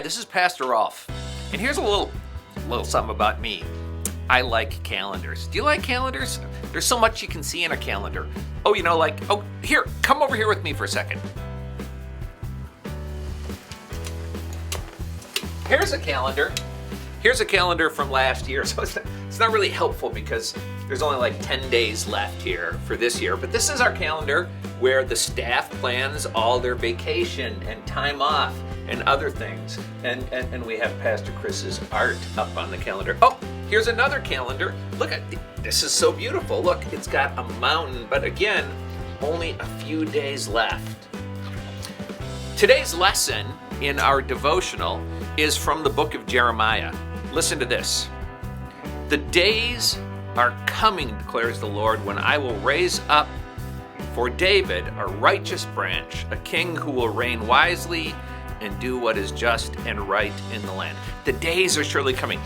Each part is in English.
this is Pastor Rolf, and here's a little something about me. I like calendars. Do you like calendars? There's so much you can see in a calendar. Here, come over here with me for a second. Here's a calendar. Here's a calendar from last year, so it's not really helpful because there's only like 10 days left here for this year. But this is our calendar where the staff plans all their vacation and time off and other things. And we have Pastor Chris's art up on the calendar. Oh, here's another calendar. Look at this is so beautiful. Look, it's got a mountain, but again, only a few days left. Today's lesson in our devotional is from the book of Jeremiah. Listen to this. The days are coming, declares the Lord, when I will raise up for David a righteous branch, a king who will reign wisely and do what is just and right in the land. The days are surely coming.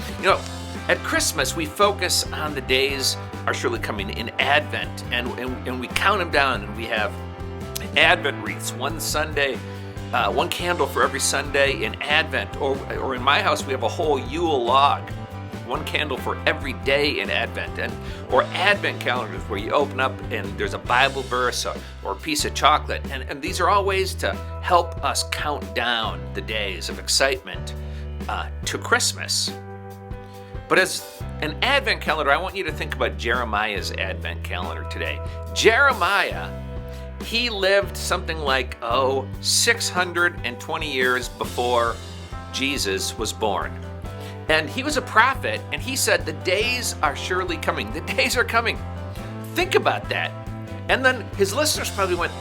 At Christmas, we focus on the days are surely coming in Advent, and we count them down, and we have Advent wreaths, one Sunday, one candle for every Sunday in Advent, or in my house, we have a whole Yule log, one candle for every day in Advent, or Advent calendars where you open up and there's a Bible verse or a piece of chocolate, and these are all ways to help us count down the days of excitement to Christmas. But as an Advent calendar, I want you to think about Jeremiah's Advent calendar today. Jeremiah, he lived something like 620 years before Jesus was born. And he was a prophet, and he said, the days are surely coming. The days are coming. Think about that. And then his listeners probably went,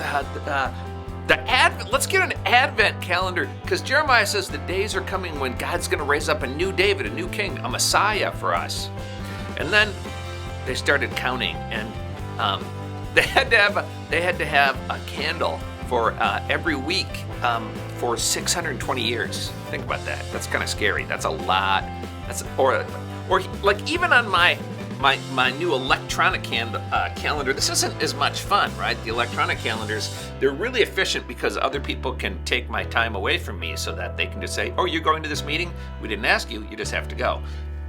let's get an Advent calendar, because Jeremiah says the days are coming when God's going to raise up a new David, a new king, a Messiah for us. And then they started counting, and they had to have a candle for every week for 620 years. Think about that. That's kind of scary. That's a lot. Or like even on my new electronic calendar, this isn't as much fun, right? The electronic calendars, they're really efficient because other people can take my time away from me so that they can just say, oh, you're going to this meeting? We didn't ask you. You just have to go.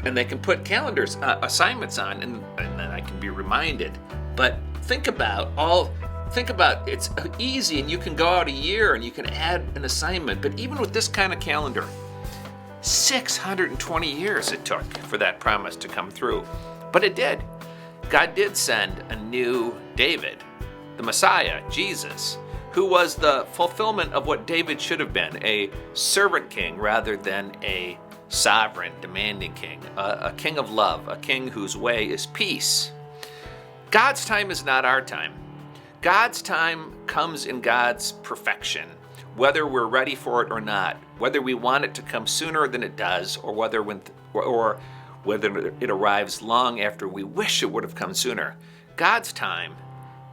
And they can put calendars, assignments on, and then I can be reminded. But think about it's easy, and you can go out a year and you can add an assignment. But even with this kind of calendar, 620 years it took for that promise to come through. But it did. God did send a new David, the Messiah, Jesus, who was the fulfillment of what David should have been, a servant king rather than a sovereign, demanding king, a king of love, a king whose way is peace. God's time is not our time. God's time comes in God's perfection, whether we're ready for it or not, whether we want it to come sooner than it does, or whether it arrives long after we wish it would have come sooner. God's time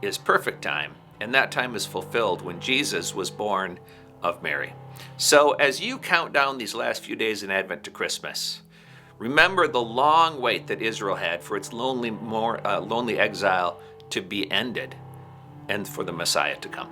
is perfect time, and that time is fulfilled when Jesus was born of Mary. So as you count down these last few days in Advent to Christmas, remember the long wait that Israel had for its lonely exile to be ended and for the Messiah to come.